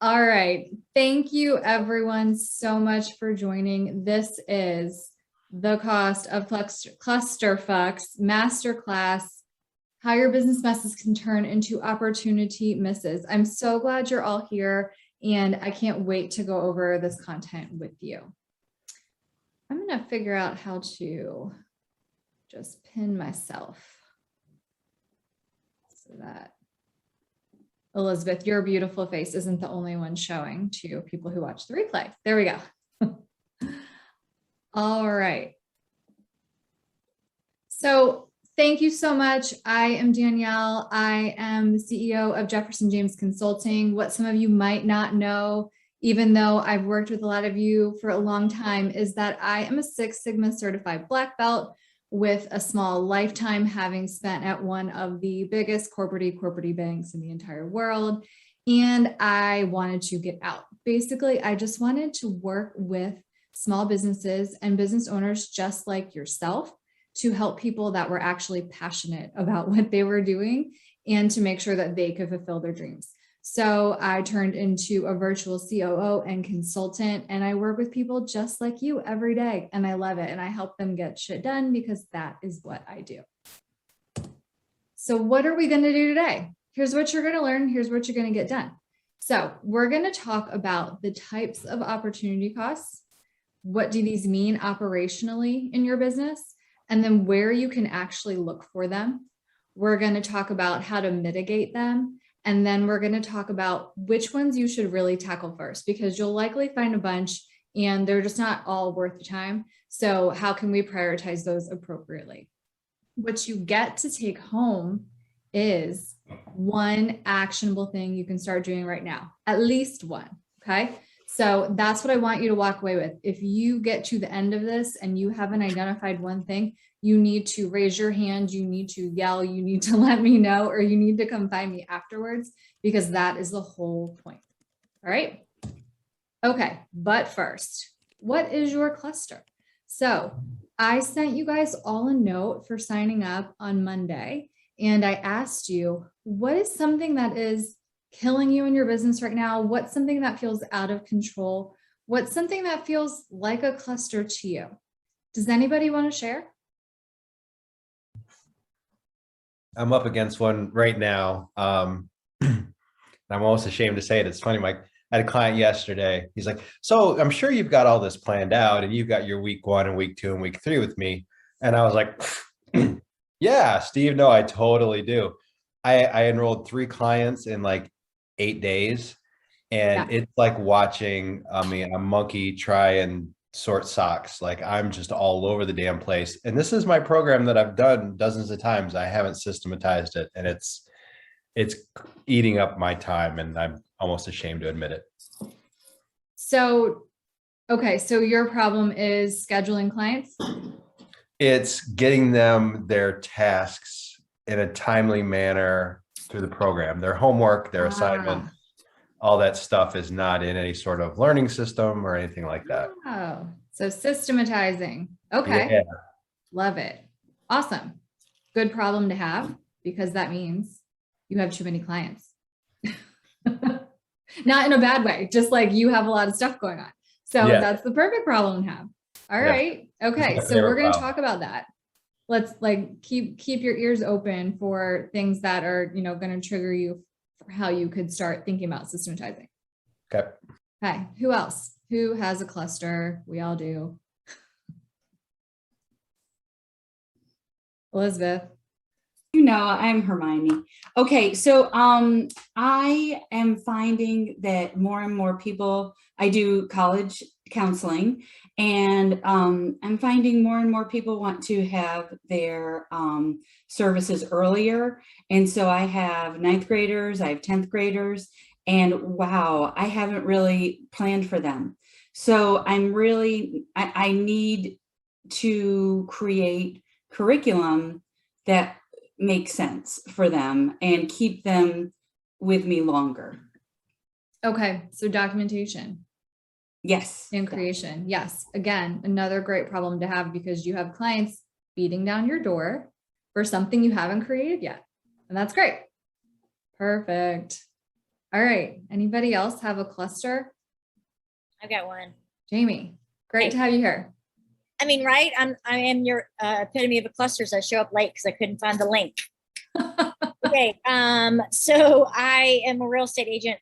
All right. Thank you everyone so much for joining. This is the Cost of Clusterfucks Masterclass, how your business messes can turn into opportunity misses. I'm so glad you're all here and I can't wait to go over this content with you. I'm going to figure out how to just pin myself so that Elizabeth, your beautiful face isn't the only one showing to people who watch the replay. There we go. All right. So thank you so much. I am Danielle. I am the CEO of Jefferson James Consulting. What some of you might not know, even though I've worked with a lot of you for a long time, is that I am a Six Sigma certified black belt with a small lifetime having spent at one of the biggest corporate banks in the entire world. And I wanted to get out. Basically, I just wanted to work with small businesses and business owners just like yourself to help people that were actually passionate about what they were doing and to make sure that they could fulfill their dreams. So I turned into a virtual COO and consultant, and I work with people just like you every day, and I love it. And I help them get shit done because that is what I do. So what are we going to do today? Here's what you're going to learn. Here's what you're going to get done. So we're going to talk about the types of opportunity costs. What do these mean operationally in your business? And then where you can actually look for them. We're going to talk about how to mitigate them. And then we're going to talk about which ones you should really tackle first, because you'll likely find a bunch and they're just not all worth the time. So how can we prioritize those appropriately? What you get to take home is one actionable thing you can start doing right now, at least one. Okay. So that's what I want you to walk away with. If you get to the end of this and you haven't identified one thing, you need to raise your hand, you need to yell, you need to let me know, or you need to come find me afterwards, because that is the whole point. All right. Okay. But first, what is your cluster? So I sent you guys all a note for signing up on Monday, and I asked you, what is something that is killing you in your business right now? What's something that feels out of control? What's something that feels like a cluster to you? Does anybody want to share? I'm up against one right now. I'm almost ashamed to say it. It's funny, Mike. I had a client yesterday. He's like, so I'm sure you've got all this planned out and you've got your week 1 and week 2 and week 3 with me. And I was like, yeah, Steve, no, I totally do. I enrolled 3 clients in like 8 days. And it's like watching, a monkey try and sort socks. Like I'm just all over the damn place. And this is my program that I've done dozens of times. I haven't systematized it, and it's eating up my time, and I'm almost ashamed to admit it. So, okay. So your problem is scheduling clients? It's getting them their tasks in a timely manner through the program, their homework, their assignment. All that stuff is not in any sort of learning system or anything like that. Oh, so systematizing. Okay. Yeah. Love it. Awesome. Good problem to have, because that means you have too many clients. Not in a bad way, just like you have a lot of stuff going on. So that's the perfect problem to have. All right. Okay. So we're going to talk about that. Let's like keep your ears open for things that are, going to trigger you for how you could start thinking about systematizing. Okay. Okay. Who else? Who has a cluster? We all do. Elizabeth. I'm Hermione. Okay, so I am finding that more and more people, I do college counseling, and I'm finding more and more people want to have their services earlier. And so I have 9th graders, I have 10th graders, and wow, I haven't really planned for them. So I need to create curriculum that make sense for them and keep them with me longer. Okay, so documentation. Yes. And creation. Yes. Again, another great problem to have, because you have clients beating down your door for something you haven't created yet. And that's great. Perfect. All right. Anybody else have a cluster? I've got one. Jamie, great to have you here. I mean, right? I am your epitome of a cluster, so I show up late because I couldn't find the link. Okay. So I am a real estate agent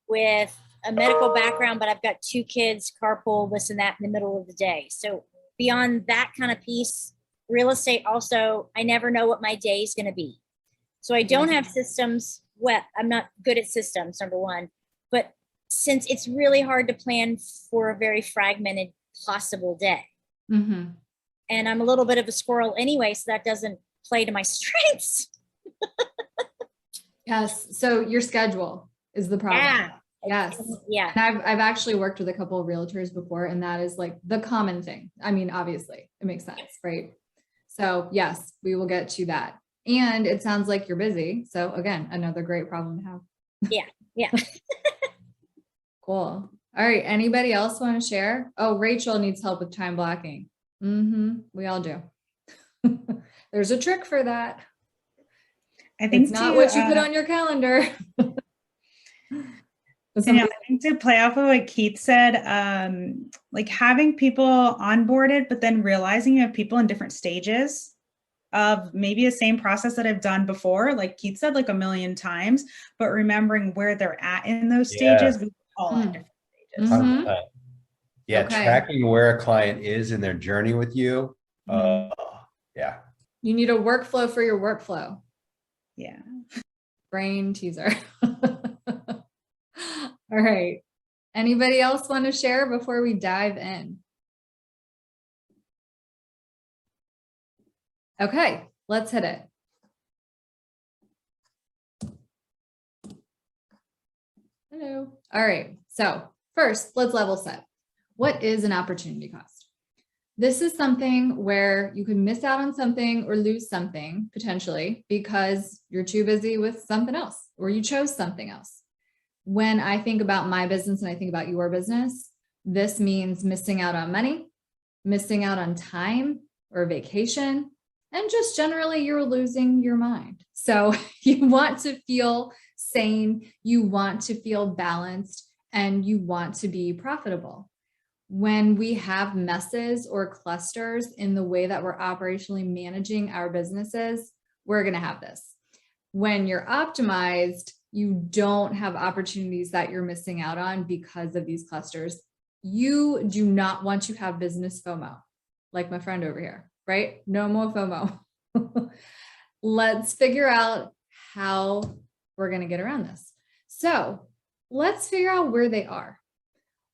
with a medical background, but I've got 2 kids, carpool, this and that in the middle of the day. So beyond that kind of piece, real estate also, I never know what my day is going to be. So I don't have systems. Well, I'm not good at systems, number one. But since it's really hard to plan for a very fragmented possible day. Mhm. And I'm a little bit of a squirrel anyway, so that doesn't play to my strengths. Yes. So your schedule is the problem. Yeah. Yes. Yeah. And I've actually worked with a couple of realtors before, and that is like the common thing. I mean, obviously it makes sense, right? So yes, we will get to that. And it sounds like you're busy. So again, another great problem to have. Yeah. Cool. All right. Anybody else want to share? Oh, Rachel needs help with time blocking. We all do. There's a trick for that. I think It's not to, what you put on your calendar. But Danielle, something- I think to play off of what Keith said, like having people onboarded, but then realizing you have people in different stages of maybe the same process that I've done before, like Keith said, like a million times, but remembering where they're at in those stages, we all at different stages. Mhm. 100%. Yeah, Okay. tracking where a client is in their journey with you. Mhm. Yeah. You need a workflow for your workflow. Yeah. Brain teaser. All right. Anybody else want to share before we dive in? Okay, let's hit it. Hello. All right. So first, let's level set. What is an opportunity cost? This is something where you can miss out on something or lose something potentially because you're too busy with something else or you chose something else. When I think about my business and I think about your business, this means missing out on money, missing out on time or vacation, and just generally you're losing your mind. So you want to feel sane, you want to feel balanced, and you want to be profitable. When we have messes or clusters in the way that we're operationally managing our businesses, we're going to have this. When you're optimized, you don't have opportunities that you're missing out on because of these clusters. You do not want to have business FOMO, like my friend over here, right? No more FOMO. Let's figure out how we're going to get around this. So let's figure out where they are.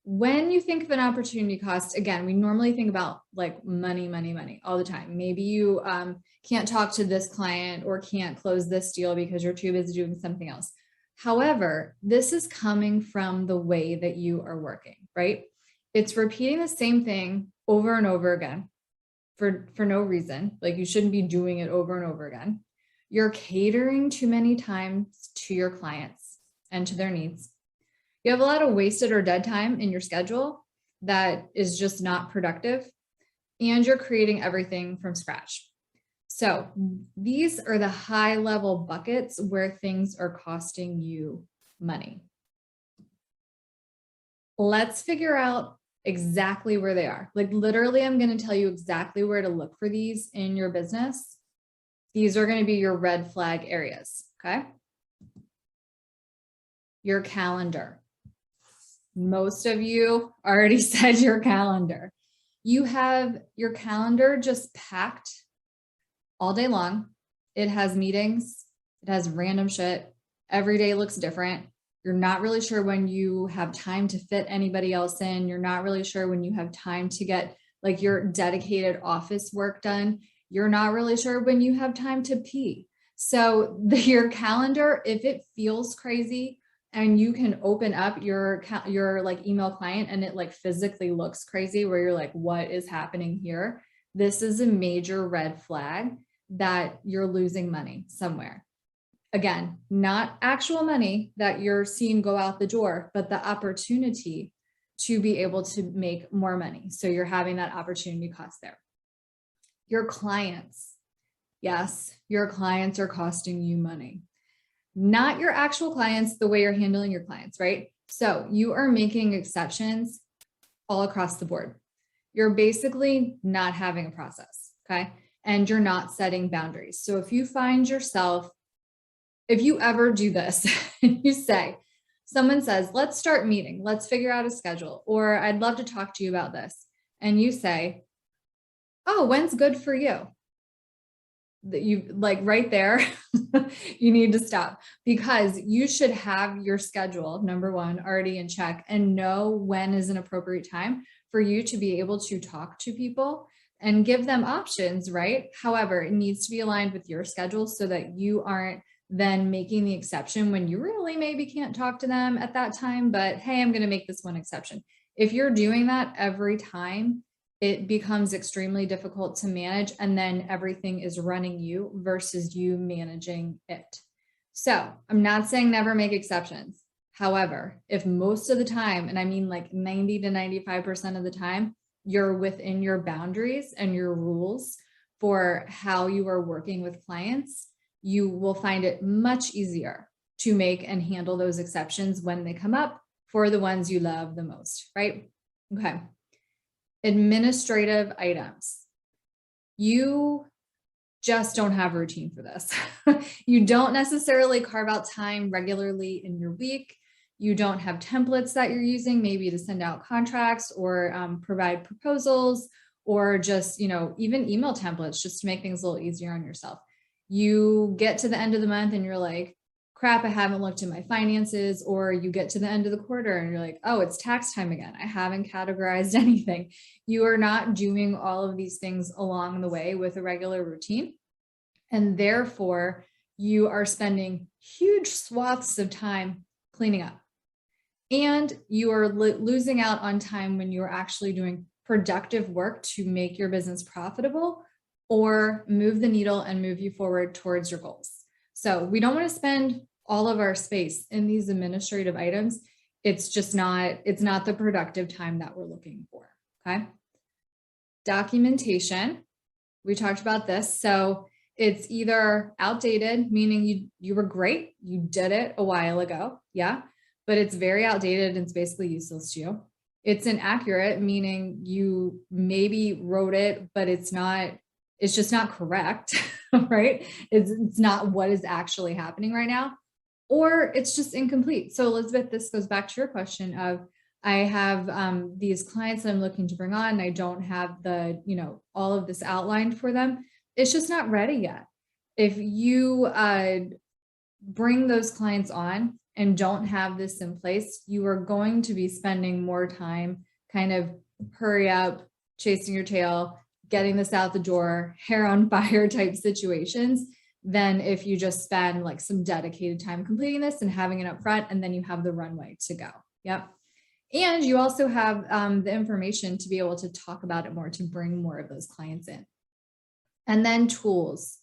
When you think of an opportunity cost, again, we normally think about like money all the time. Maybe you can't talk to this client or can't close this deal because you're too busy doing something else. However, this is coming from the way that you are working, right? It's repeating the same thing over and over again for no reason. Like you shouldn't be doing it over and over again. You're catering too many times to your clients and to their needs. You have a lot of wasted or dead time in your schedule that is just not productive, and you're creating everything from scratch. So these are the high level buckets where things are costing you money. Let's figure out exactly where they are. Like literally, I'm going to tell you exactly where to look for these in your business. These are going to be your red flag areas, okay? Your calendar. Most of you already said your calendar. You have your calendar just packed all day long. It has meetings. It has random shit. Every day looks different. You're not really sure when you have time to fit anybody else in. You're not really sure when you have time to get like your dedicated office work done. You're not really sure when you have time to pee. So your calendar, if it feels crazy, and you can open up your like email client and it like physically looks crazy where you're like, what is happening here? This is a major red flag that you're losing money somewhere. Again, not actual money that you're seeing go out the door, but the opportunity to be able to make more money. So you're having that opportunity cost there. Your clients. Yes, your clients are costing you money. not your actual clients, the way you're handling your clients, right? So you are making exceptions all across the board. You're basically not having a process, okay? And you're not setting boundaries. So if you find yourself, if you ever do this, you say, someone says, let's start meeting, let's figure out a schedule, or I'd love to talk to you about this. And you say, oh, when's good for you? That you like right there, you need to stop, because you should have your schedule, number one, already in check and know when is an appropriate time for you to be able to talk to people and give them options, right? However, it needs to be aligned with your schedule so that you aren't then making the exception when you really maybe can't talk to them at that time, but hey, I'm going to make this one exception. If you're doing that every time, it becomes extremely difficult to manage, and then everything is running you versus you managing it. So I'm not saying never make exceptions. However, if most of the time, and I mean like 90 to 95% of the time, you're within your boundaries and your rules for how you are working with clients, you will find it much easier to make and handle those exceptions when they come up for the ones you love the most, right? Okay. Administrative items. You just don't have a routine for this. You don't necessarily carve out time regularly in your week. You don't have templates that you're using, maybe to send out contracts or provide proposals, or just, even email templates just to make things a little easier on yourself. You get to the end of the month and you're like, crap, I haven't looked at my finances, or you get to the end of the quarter and you're like, oh, it's tax time again. I haven't categorized anything. You are not doing all of these things along the way with a regular routine. And therefore, you are spending huge swaths of time cleaning up. And you are losing out on time when you're actually doing productive work to make your business profitable or move the needle and move you forward towards your goals. So we don't want to spend all of our space in these administrative items. It's not the productive time that we're looking for, okay? Documentation, we talked about this. So it's either outdated, meaning you were great, you did it a while ago, yeah, but it's very outdated and it's basically useless to you. It's inaccurate, meaning you maybe wrote it, but it's just not correct, right? It's not what is actually happening right now, or it's just incomplete. So Elizabeth, this goes back to your question of, I have these clients that I'm looking to bring on, and I don't have all of this outlined for them. It's just not ready yet. If you bring those clients on and don't have this in place, you are going to be spending more time kind of hurry up, chasing your tail, getting this out the door, hair on fire type situations, than if you just spend like some dedicated time completing this and having it up front, and then you have the runway to go. Yep. And you also have the information to be able to talk about it more, to bring more of those clients in. And then tools.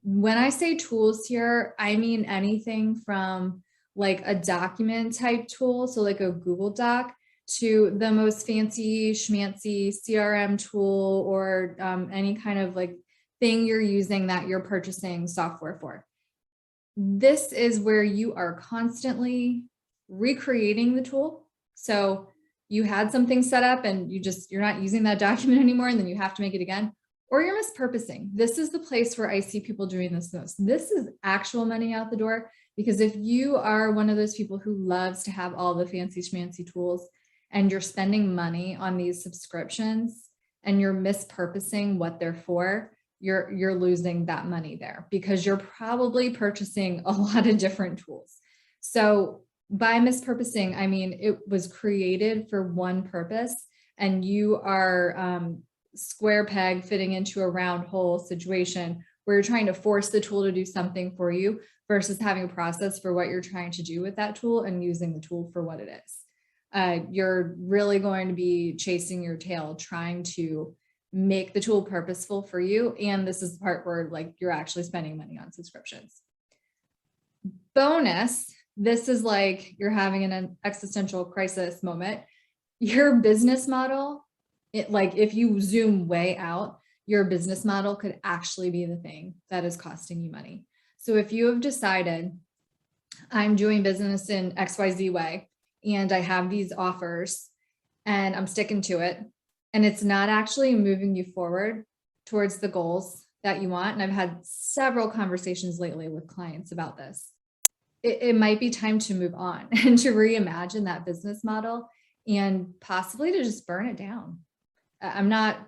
When I say tools here, I mean anything from like a document type tool, so like a Google Doc, to the most fancy schmancy CRM tool, or any kind of like thing you're using that you're purchasing software for. This is where you are constantly recreating the tool. So you had something set up and you're not using that document anymore, and then you have to make it again, or you're mispurposing. This is the place where I see people doing this most. This is actual money out the door, because if you are one of those people who loves to have all the fancy schmancy tools, and you're spending money on these subscriptions and you're mispurposing what they're for, you're losing that money there, because you're probably purchasing a lot of different tools. So by mispurposing, I mean, it was created for one purpose, and you are square peg fitting into a round hole situation where you're trying to force the tool to do something for you versus having a process for what you're trying to do with that tool and using the tool for what it is. You're really going to be chasing your tail trying to make the tool purposeful for you. And this is the part where like you're actually spending money on subscriptions. Bonus, this is like you're having an existential crisis moment. Your business model, if you zoom way out, your business model could actually be the thing that is costing you money. So if you have decided I'm doing business in XYZ way and I have these offers and I'm sticking to it. And it's not actually moving you forward towards the goals that you want. And I've had several conversations lately with clients about this. It might be time to move on and to reimagine that business model and possibly to just burn it down. I'm not,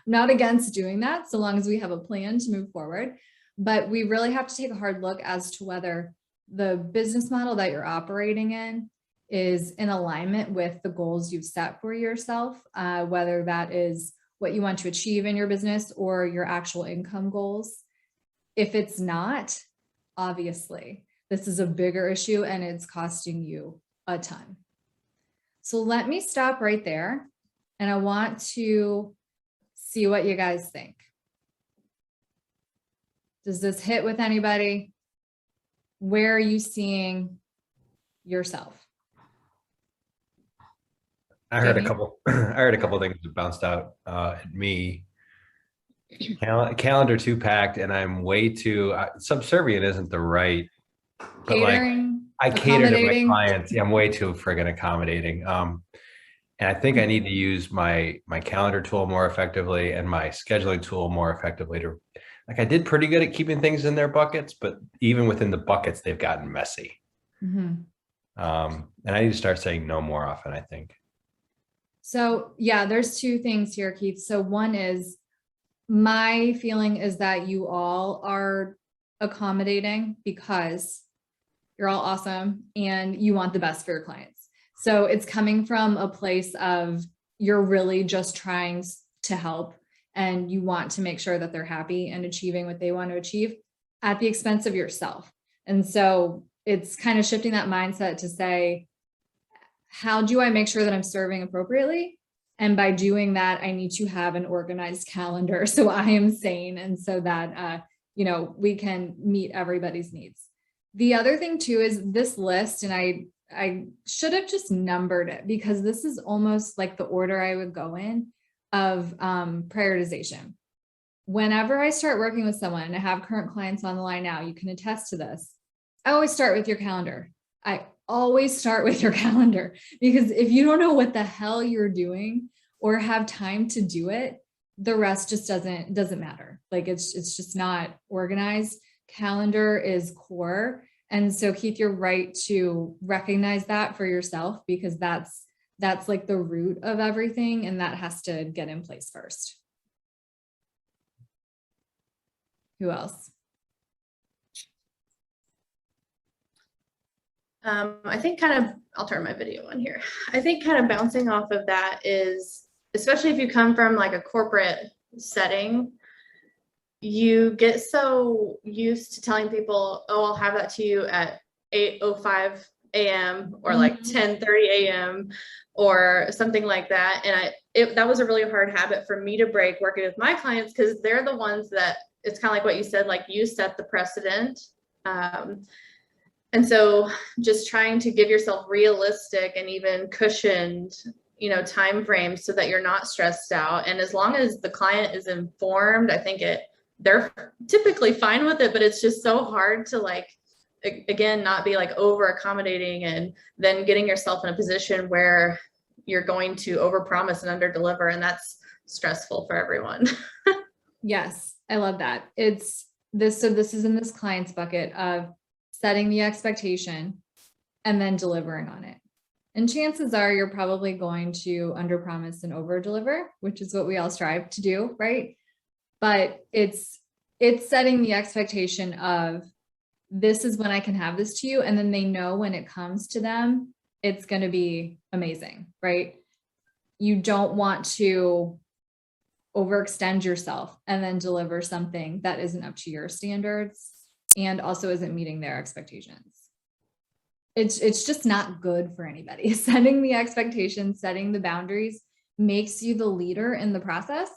not against doing that so long as we have a plan to move forward. But we really have to take a hard look as to whether the business model that you're operating in is in alignment with the goals you've set for yourself, whether that is what you want to achieve in your business or your actual income goals. If it's not, obviously, this is a bigger issue and it's costing you a ton. So let me stop right there. And I want to see what you guys think. Does this hit with anybody? Where are you seeing yourself? I heard a Jamie? couple. I heard a couple things that bounced out at me. Calendar too packed, and I'm way too subservient. Isn't the right, but like Catering, I cater to my accommodating. clients. Yeah, I'm way too friggin' accommodating. And I think I need to use my calendar tool more effectively and my scheduling tool more effectively to, like, I did pretty good at keeping things in their buckets, but even within the buckets, they've gotten messy. Mhm. And I need to start saying no more often, I think. So yeah, there's two things here, Keith. So one is my feeling is that you all are accommodating because you're all awesome and you want the best for your clients. So it's coming from a place of you're really just trying to help and you want to make sure that they're happy and achieving what they want to achieve at the expense of yourself. And so it's kind of shifting that mindset to say, how do I make sure that I'm serving appropriately? And by doing that, I need to have an organized calendar so I am sane and so that we can meet everybody's needs. The other thing too is this list, and I should have just numbered it because this is almost like the order I would go in of prioritization. Whenever I start working with someone, and I have current clients on the line now, you can attest to this. I always start with your calendar. I always start with your calendar because if you don't know what the hell you're doing or have time to do it, the rest just doesn't matter. Like it's just not organized. Calendar is core. And so Keith, you're right to recognize that for yourself because that's like the root of everything and that has to get in place first. Who else? I think I'll turn my video on here. I think kind of bouncing off of that is, especially if you come from like a corporate setting, you get so used to telling people, oh, I'll have that to you at 8:05 a.m. or like 10:30 a.m. or something like that. And that was a really hard habit for me to break working with my clients because they're the ones that, it's kind of like what you said, like you set the precedent. And so just trying to give yourself realistic and even cushioned, time frames so that you're not stressed out. And as long as the client is informed, I think they're typically fine with it, but it's just so hard to again, not be over accommodating and then getting yourself in a position where you're going to overpromise and underdeliver. And that's stressful for everyone. Yes, I love that. So this is in this client's bucket of setting the expectation and then delivering on it. And chances are you're probably going to underpromise and overdeliver, which is what we all strive to do, right? But it's setting the expectation of this is when I can have this to you. And then they know when it comes to them, it's going to be amazing, right? You don't want to overextend yourself and then deliver something that isn't up to your standards and also isn't meeting their expectations. It's just not good for anybody. Setting the expectations, setting the boundaries makes you the leader in the process,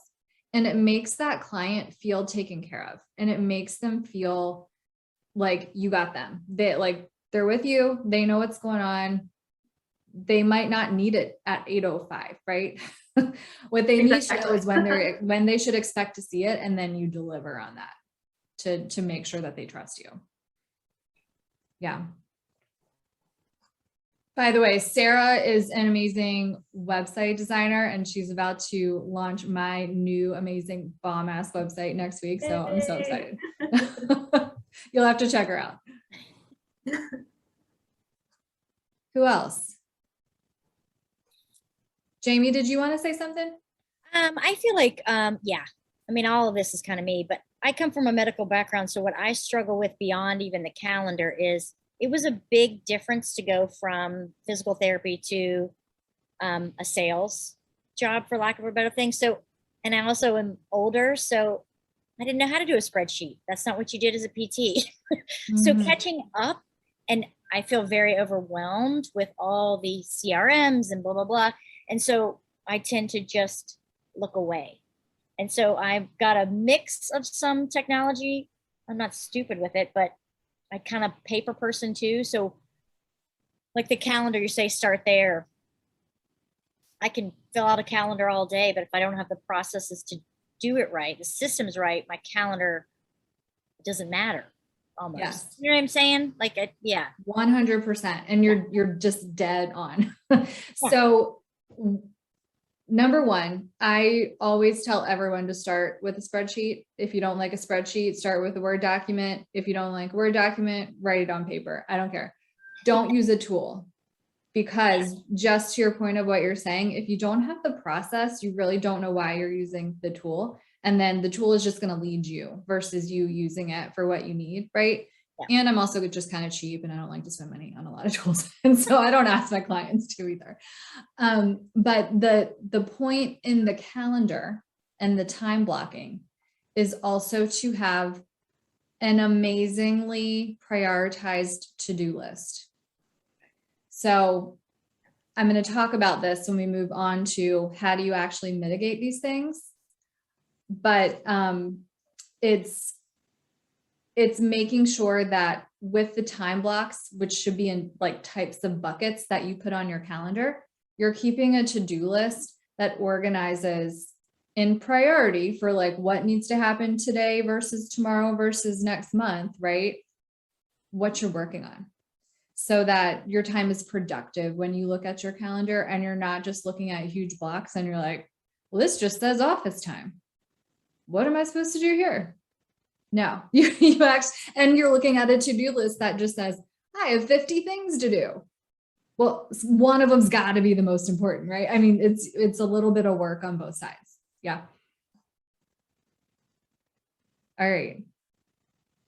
and it makes that client feel taken care of, and it makes them feel like you got them. They're with you, they know what's going on. They might not need it at 8:05, right? What they need to know is when they should expect to see it, and then you deliver on that to make sure that they trust you. Yeah. By the way, Sarah is an amazing website designer, and she's about to launch my new amazing bomb ass website next week. So I'm so Yay. excited. You'll have to check her out. Who else? Jamie, did you want to say something? I feel like, yeah, I mean, all of this is kind of me, but I come from a medical background. So what I struggle with beyond even the calendar is it was a big difference to go from physical therapy to a sales job, for lack of a better thing. So, and I also am older, so I didn't know how to do a spreadsheet. That's not what you did as a PT. So Mhm. catching up, and I feel very overwhelmed with all the CRMs and blah, blah, blah. And so I tend to just look away. And so I've got a mix of some technology. I'm not stupid with it, but I kind of paper person too. So like the calendar, you say start there. I can fill out a calendar all day, but if I don't have the processes to do it right, the system's right, my calendar doesn't matter almost. Yes. You know what I'm saying? Like, yeah. 100%. And you're just dead on. So number one, I always tell everyone to start with a spreadsheet. If you don't like a spreadsheet, start with a Word document. If you don't like a Word document, write it on paper. I don't care. Don't use a tool, because just to your point of what you're saying, if you don't have the process, you really don't know why you're using the tool. And then the tool is just going to lead you versus you using it for what you need. Right. Yeah. And I'm also just kind of cheap and I don't like to spend money on a lot of tools. And so I don't ask my clients to either. But the point in the calendar and the time blocking is also to have an amazingly prioritized to-do list. So I'm going to talk about this when we move on to how do you actually mitigate these things. But it's making sure that with the time blocks, which should be in like types of buckets that you put on your calendar, you're keeping a to-do list that organizes in priority for like what needs to happen today versus tomorrow versus next month, right? What you're working on, so that your time is productive when you look at your calendar and you're not just looking at huge blocks and you're like, well, this just says office time. What am I supposed to do here? No, you actually, and you're looking at a to-do list that just says, I have 50 things to do. Well, one of them's got to be the most important, right? I mean, it's a little bit of work on both sides. Yeah. All right.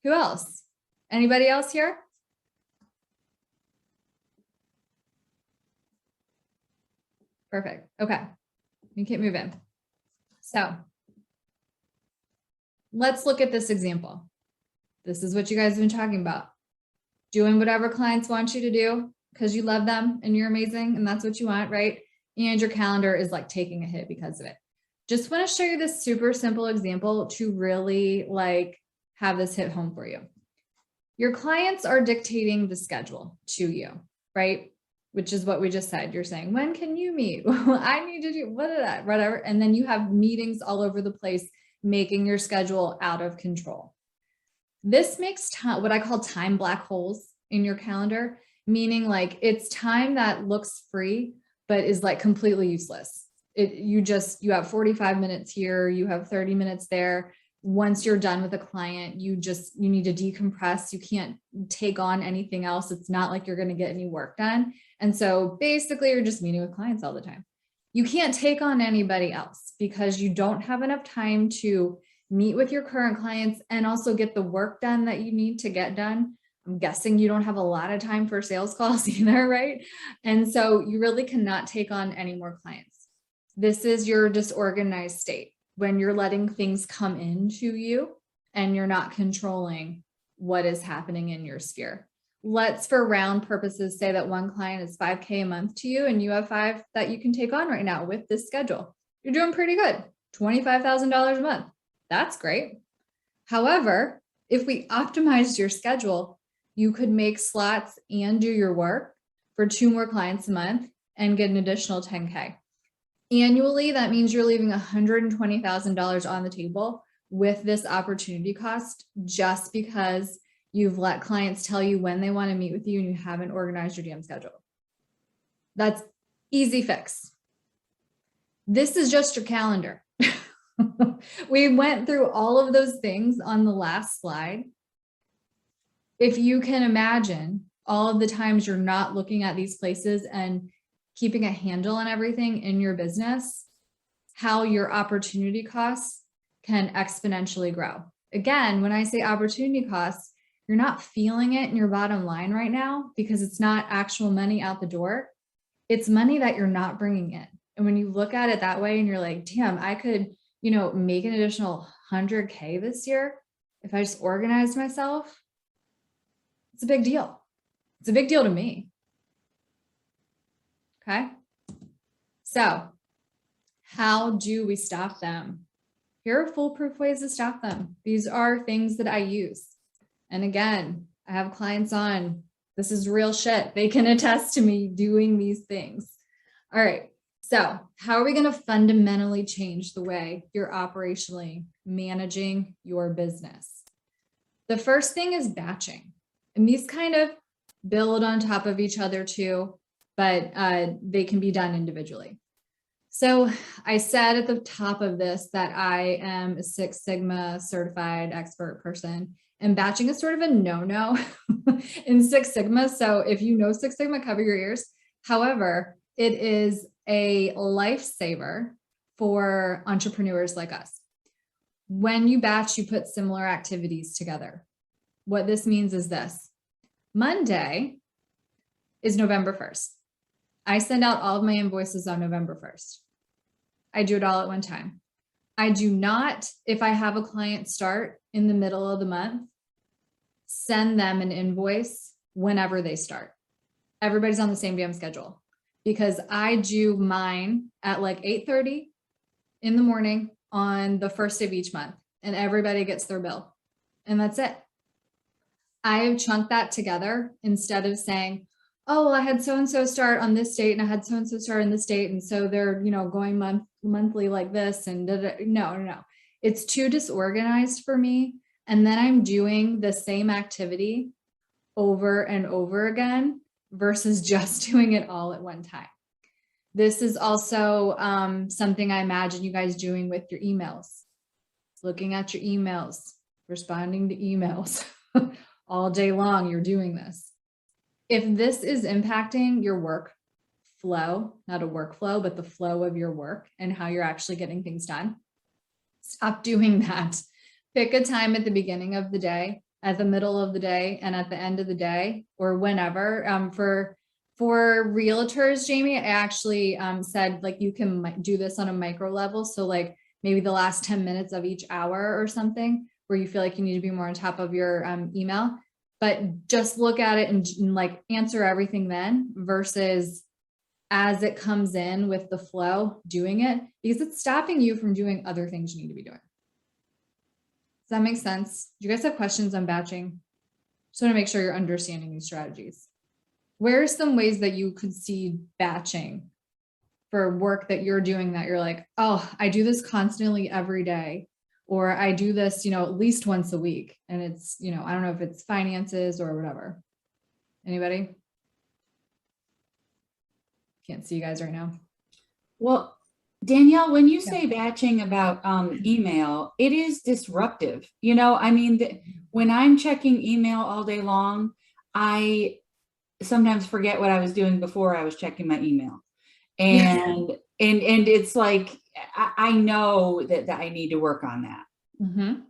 Who else? Anybody else here? Perfect. Okay. You keep moving. So let's look at this example. This is what you guys have been talking about. Doing whatever clients want you to do because you love them and you're amazing and that's what you want, right? And your calendar is like taking a hit because of it. Just want to show you this super simple example to really like have this hit home for you. Your clients are dictating the schedule to you, right? Which is what we just said. You're saying, when can you meet? I need to do whatever. And then you have meetings all over the place, making your schedule out of control. This makes time, what I call time black holes in your calendar, meaning like it's time that looks free, but is like completely useless. You have 45 minutes here, you have 30 minutes there. Once you're done with a client, you need to decompress. You can't take on anything else. It's not like you're going to get any work done. And so basically you're just meeting with clients all the time. You can't take on anybody else because you don't have enough time to meet with your current clients and also get the work done that you need to get done. I'm guessing you don't have a lot of time for sales calls either, right? And so you really cannot take on any more clients. This is your disorganized state when you're letting things come into you and you're not controlling what is happening in your sphere. Let's, for round purposes, say that one client is $5K a month to you and you have 5 that you can take on right now with this schedule. You're doing pretty good. $25,000 a month. That's great. However, if we optimized your schedule, you could make slots and do your work for 2 more clients a month and get an additional 10K. Annually, that means you're leaving $120,000 on the table with this opportunity cost just because You've let clients tell you when they want to meet with you and you haven't organized your DM schedule. That's easy fix. This is just your calendar. We went through all of those things on the last slide. If you can imagine all of the times you're not looking at these places and keeping a handle on everything in your business, how your opportunity costs can exponentially grow. Again, when I say opportunity costs, you're not feeling it in your bottom line right now because it's not actual money out the door. It's money that you're not bringing in. And when you look at it that way and you're like, damn, I could, make an additional 100K this year if I just organized myself. It's a big deal. It's a big deal to me. Okay. So how do we stop them? Here are foolproof ways to stop them. These are things that I use. And again, I have clients on. This is real shit. They can attest to me doing these things. All right. So how are we going to fundamentally change the way you're operationally managing your business? The first thing is batching. And these kind of build on top of each other too, but they can be done individually. So I said at the top of this that I am a Six Sigma certified expert person, and batching is sort of a no-no in Six Sigma. So if you know Six Sigma, cover your ears. However, it is a lifesaver for entrepreneurs like us. When you batch, you put similar activities together. What this means is this. Monday is November 1st. I send out all of my invoices on November 1st. I do it all at one time. I do not, if I have a client start in the middle of the month, send them an invoice whenever they start. Everybody's on the same damn schedule because I do mine at like 8:30 in the morning on the first of each month, and everybody gets their bill, and that's it. I have chunked that together instead of saying, oh, well, I had so-and-so start on this date and I had so-and-so start on this date. And so they're, going monthly like this and no. It's too disorganized for me. And then I'm doing the same activity over and over again versus just doing it all at one time. This is also something I imagine you guys doing with your emails, looking at your emails, responding to emails all day long. You're doing this. If this is impacting your work flow, not a workflow, but the flow of your work and how you're actually getting things done, stop doing that. Pick a time at the beginning of the day, at the middle of the day, and at the end of the day, or whenever. For realtors, Jamie, I actually said like you can do this on a micro level. So like maybe the last 10 minutes of each hour or something where you feel like you need to be more on top of your email. But just look at it and like answer everything then versus as it comes in with the flow, doing it, because it's stopping you from doing other things you need to be doing. Does that make sense? Do you guys have questions on batching? Just want to make sure you're understanding these strategies. Where are some ways that you could see batching for work that you're doing that you're like, oh, I do this constantly every day. Or I do this, at least once a week. And it's, I don't know if it's finances or whatever. Anybody? Can't see you guys right now. Well, Danielle, when you say batching about email, it is disruptive. When I'm checking email all day long, I sometimes forget what I was doing before I was checking my email. And it's like, I know that I need to work on that. Mm-hmm.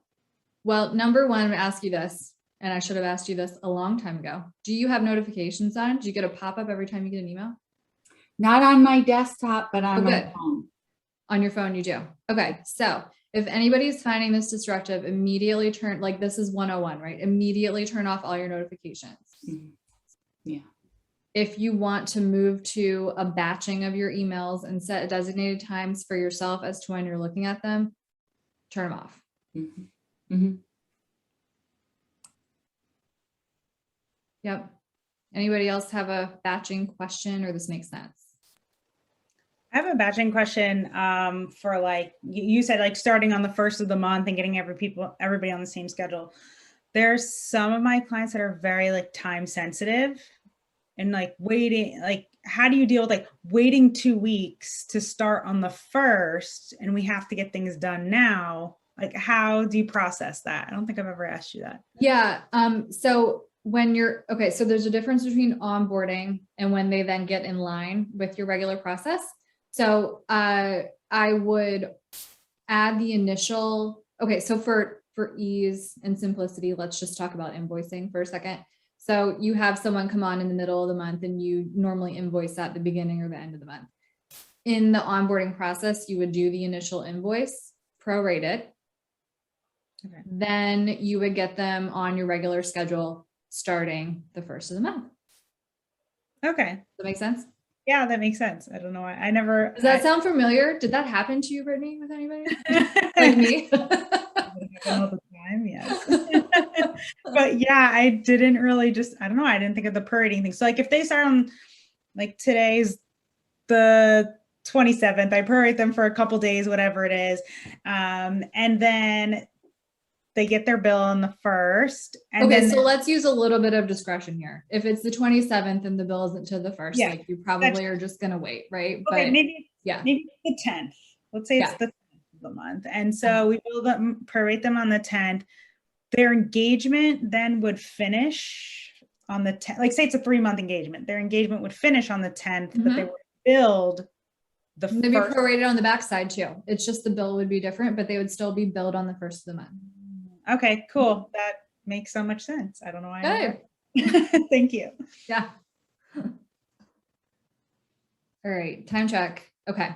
Well, number one, I'm going to ask you this, and I should have asked you this a long time ago. Do you have notifications on? Do you get a pop-up every time you get an email? Not on my desktop, but on my phone. On your phone, you do. Okay. So if anybody's finding this disruptive, immediately turn, like this is 101, right? Immediately turn off all your notifications. Mm-hmm. Yeah. If you want to move to a batching of your emails and set designated times for yourself as to when you're looking at them, turn them off. Mm-hmm. Mm-hmm. Yep. Anybody else have a batching question or this makes sense? I have a batching question for like, you said like starting on the first of the month and getting everybody on the same schedule. There's some of my clients that are very like time sensitive and like waiting, like how do you deal with like waiting 2 weeks to start on the 1st and we have to get things done now? Like, how do you process that? I don't think I've ever asked you that. Yeah. So when you're, okay, so there's a difference between onboarding and when they then get in line with your regular process. So I would add the initial, okay, so for ease and simplicity, let's just talk about invoicing for a second. So you have someone come on in the middle of the month and you normally invoice at the beginning or the end of the month. In the onboarding process, you would do the initial invoice, prorate it. Okay. Then you would get them on your regular schedule starting the 1st of the month. Okay. Does that make sense? Yeah, that makes sense. I don't know. I never. Does that sound familiar? Did that happen to you, Brittany, with anybody? Like me? All the time, yes. But yeah, I didn't really I don't know. I didn't think of the prorating thing. So like if they start on like today's the 27th, I prorate them for a couple days, whatever it is. And then they get their bill on the 1st. And Okay, then so let's use a little bit of discretion here. If it's the 27th and the bill isn't to the 1st, Yeah, like you probably are just gonna wait, right? okay, But maybe yeah, the 10th. Let's say it's Yeah. the 10th of the month. And so we will prorate them on the 10th. Their engagement then would finish on the 10th. Like say it's a 3-month engagement. Their engagement would finish on the 10th, but they Mhm. were billed the maybe 1st. prorated on the backside too. It's just the bill would be different, but they would still be billed on the 1st of the month. Okay, cool. That makes so much sense. I don't know why. I Good. never- Thank you. Yeah. All right, time check. Okay.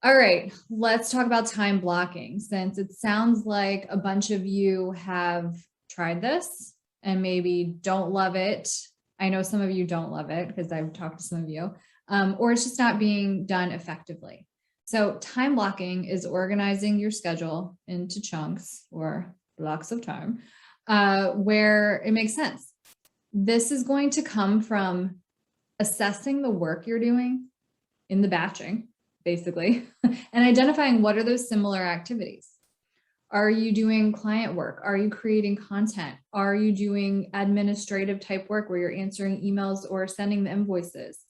All right, let's talk about time blocking, since it sounds like a bunch of you have tried this and maybe don't love it. I know some of you don't love it because I've talked to some of you, or it's just not being done effectively. So time blocking is organizing your schedule into chunks or blocks of time where it makes sense. This is going to come from assessing the work you're doing in the batching, basically, and identifying what are those similar activities. Are you doing client work? Are you creating content? Are you doing administrative type work where you're answering emails or sending the invoices?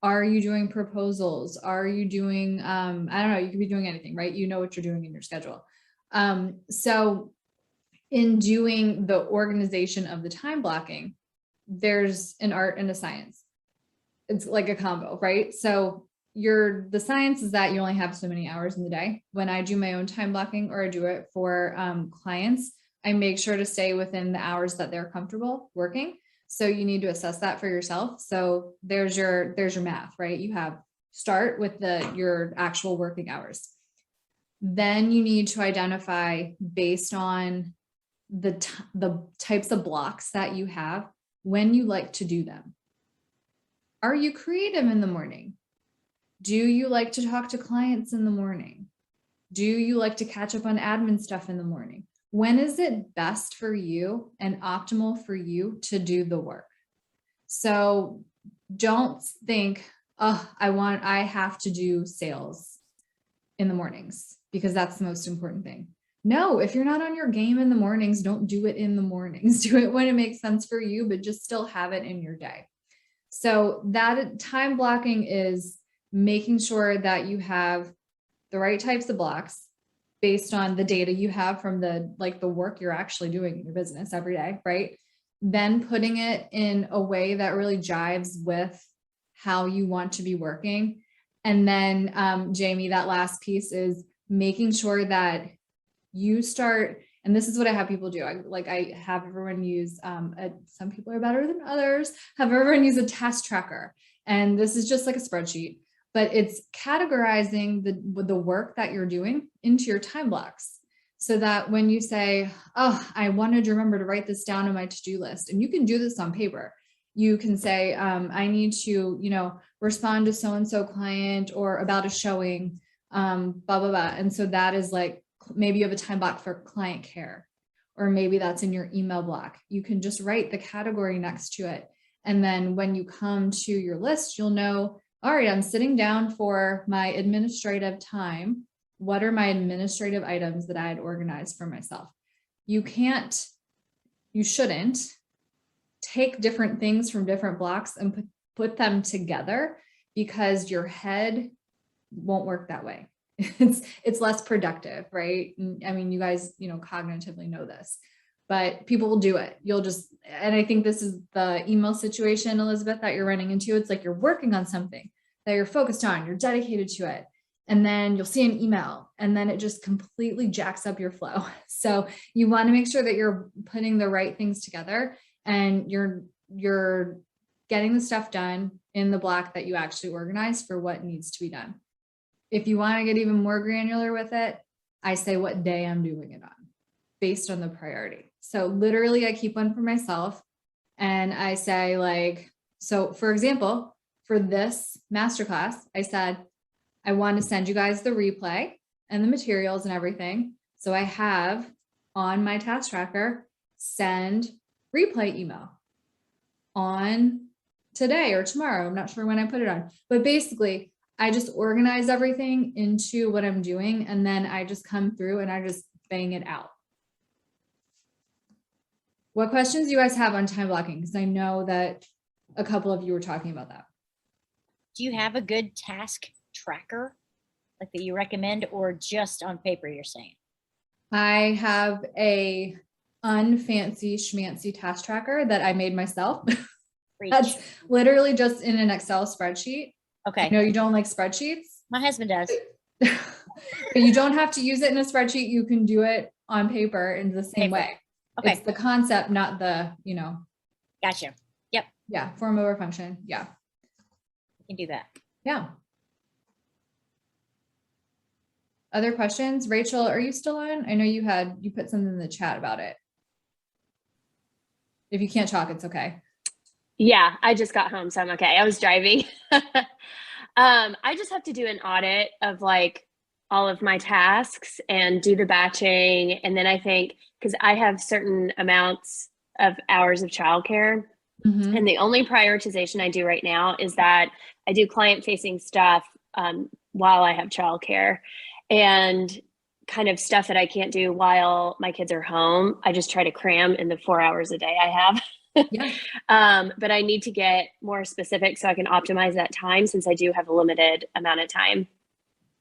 Are you doing proposals? Are you doing, I don't know, you could be doing anything, right? You know what you're doing in your schedule. So in doing the organization of the time blocking, there's an art and a science. It's like a combo, right? So the science is that you only have so many hours in the day. When I do my own time blocking or I do it for clients, I make sure to stay within the hours that they're comfortable working. So you need to assess that for yourself. So there's your math, right? You have start with your actual working hours. Then you need to identify based on the types of blocks that you have when you like to do them. Are you creative in the morning? Do you like to talk to clients in the morning? Do you like to catch up on admin stuff in the morning? When is it best for you and optimal for you to do the work? So don't think, oh, I have to do sales in the mornings because that's the most important thing. No, if you're not on your game in the mornings, don't do it in the mornings. Do it when it makes sense for you, but just still have it in your day. So that time blocking is making sure that you have the right types of blocks based on the data you have from the work you're actually doing in your business every day, right? Then putting it in a way that really jives with how you want to be working. And then Jamie, that last piece is making sure that you start, and this is what I have people do. I have everyone use, some people are better than others, have everyone use a task tracker. And this is just like a spreadsheet, but it's categorizing the work that you're doing into your time blocks. So that when you say, oh, I wanted to remember to write this down on my to-do list, and you can do this on paper. You can say, I need to, respond to so-and-so client or about a showing, blah, blah, blah. And so that is like, maybe you have a time block for client care, or maybe that's in your email block. You can just write the category next to it. And then when you come to your list, you'll know, all right, I'm sitting down for my administrative time. What are my administrative items that I had organized for myself? You can't you shouldn't take different things from different blocks and put them together, because your head won't work that way. It's less productive, right? I mean, you guys, cognitively know this, but people will do it. And I think this is the email situation, Elizabeth, that you're running into. It's like you're working on something that you're focused on, you're dedicated to it. And then you'll see an email and then it just completely jacks up your flow. So you want to make sure that you're putting the right things together and you're getting the stuff done in the block that you actually organize for what needs to be done. If you want to get even more granular with it, I say what day I'm doing it on based on the priority. So literally I keep one for myself and I say like, so for example, for this masterclass, I said, I want to send you guys the replay and the materials and everything. So I have on my task tracker, send replay email on today or tomorrow. I'm not sure when I put it on, but basically I just organize everything into what I'm doing. And then I just come through and I just bang it out. What questions do you guys have on time blocking? Because I know that a couple of you were talking about that. Do you have a good task tracker like that you recommend, or just on paper you're saying? I have a unfancy schmancy task tracker that I made myself. Preach. That's literally just in an Excel spreadsheet. Okay. You don't like spreadsheets? My husband does. But you don't have to use it in a spreadsheet. You can do it on paper in the same Paper. way. Okay. It's the concept, not the, Gotcha. form over function. Yeah. You can do that. Yeah. Other questions? Rachel, are you still on? I know you put something in the chat about it. If you can't talk, it's okay. Yeah, I just got home, so I'm okay. I was driving. I just have to do an audit of like all of my tasks and do the batching. And then I think, because I have certain amounts of hours of childcare, Mhm. and the only prioritization I do right now is that I do client-facing stuff while I have childcare, and kind of stuff that I can't do while my kids are home. I just try to cram in the 4 hours a day I have. Yeah. But I need to get more specific so I can optimize that time, since I do have a limited amount of time.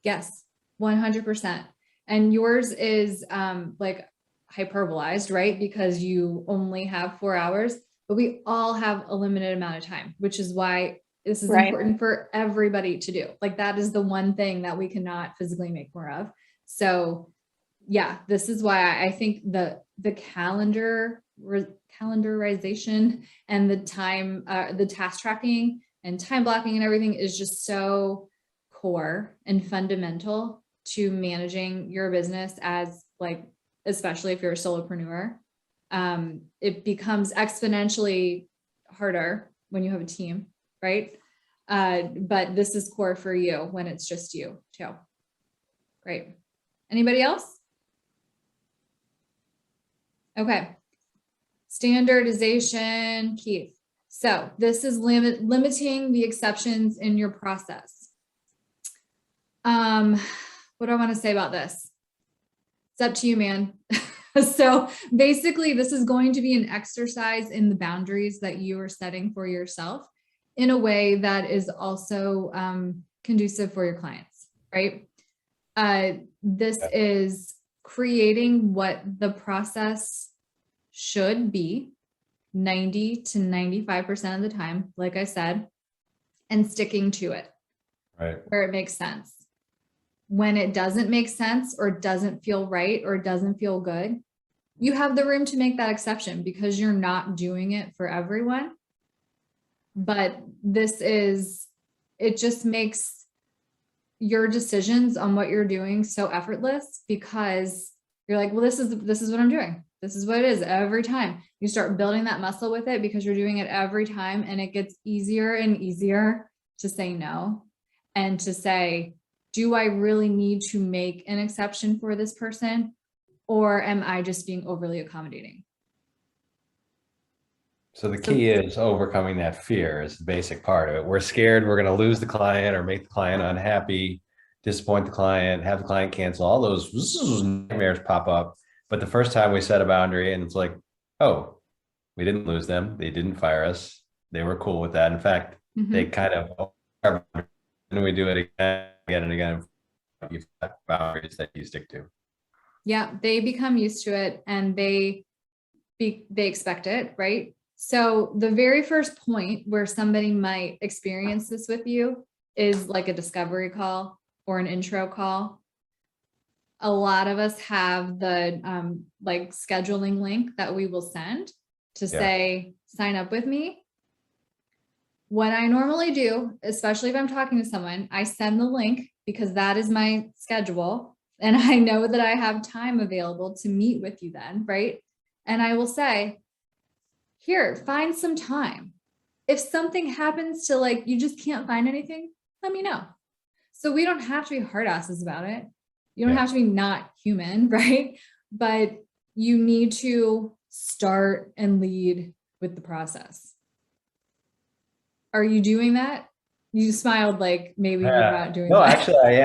Yes, 100%. And yours is like hyperbolized, right? Because you only have 4 hours, but we all have a limited amount of time, which is why this is Right. important for everybody to do. Like that is the one thing that we cannot physically make more of. So yeah, this is why I think the calendarization and the time, the task tracking and time blocking and everything is just so core and fundamental to managing your business as like, especially if you're a solopreneur. It becomes exponentially harder when you have a team, right? But this is core for you when it's just you too. Great. Anybody else? Okay. Standardization, Keith. So this is limiting the exceptions in your process. What do I want to say about this? It's up to you, man. So basically, this is going to be an exercise in the boundaries that you are setting for yourself in a way that is also conducive for your clients, right? This is creating what the process should be 90 to 95% of the time, like I said, and sticking to it where it makes sense. When it doesn't make sense or doesn't feel right or doesn't feel good, you have the room to make that exception because you're not doing it for everyone. But it just makes your decisions on what you're doing so effortless because you're like, well, this is what I'm doing. This is what it is every time. You start building that muscle with it because you're doing it every time, and it gets easier and easier to say no and to say, do I really need to make an exception for this person, or am I just being overly accommodating? So the key is overcoming that fear is the basic part of it. We're scared we're going to lose the client or make the client unhappy, disappoint the client, have the client cancel, all those nightmares pop up. But the first time we set a boundary and it's like, oh, We didn't lose them. They didn't fire us. They were cool with that. In fact, they Mhm. kind of, and we do it again and again. You've got boundaries that you stick to. Yeah, they become used to it and they expect it, right? So the very first point where somebody might experience this with you is like a discovery call or an intro call. A lot of us have the like scheduling link that we will send to Yeah. say, sign up with me. What I normally do, especially if I'm talking to someone, I send the link because that is my schedule. And I know that I have time available to meet with you then, right? And I will say, here, find some time. If something happens to like, you just can't find anything, let me know. So we don't have to be hard asses about it. You don't Yeah. have to be not human, right? But you need to start and lead with the process. Are you doing that? You smiled like maybe you're not doing No, that. actually,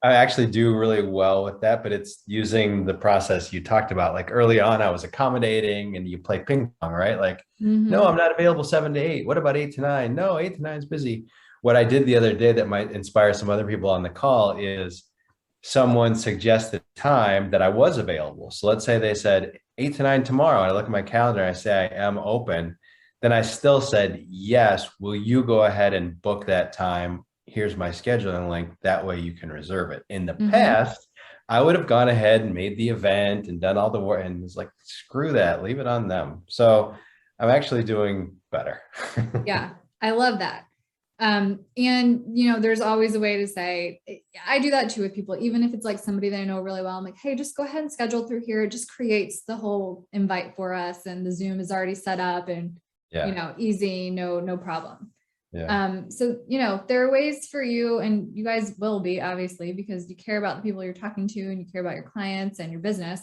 I actually do really well with that, but it's using the process you talked about. Like early on, I was accommodating and you play ping pong, right? Like, no, Mhm. I'm not available 7 to 8. What about 8 to 9? No, 8 to 9 is busy. What I did the other day that might inspire some other people on the call is someone suggested time that I was available. So let's say they said 8 to 9 tomorrow. I look at my calendar, I say I am open. Then I still said, yes, will you go ahead and book that time? Here's my scheduling link. That way you can reserve it. In the Mhm. past, I would have gone ahead and made the event and done all the work and it's like, screw that, leave it on them. So I'm actually doing better. Yeah, I love that. And you know, there's always a way to say, I do that too with people, even if it's like somebody that I know really well. I'm like, hey, just go ahead and schedule through here. It just creates the whole invite for us, and the Zoom is already set up, and you Yeah. know, easy, no problem. Yeah. So you know, there are ways for you, and you guys will be obviously because you care about the people you're talking to, and you care about your clients and your business,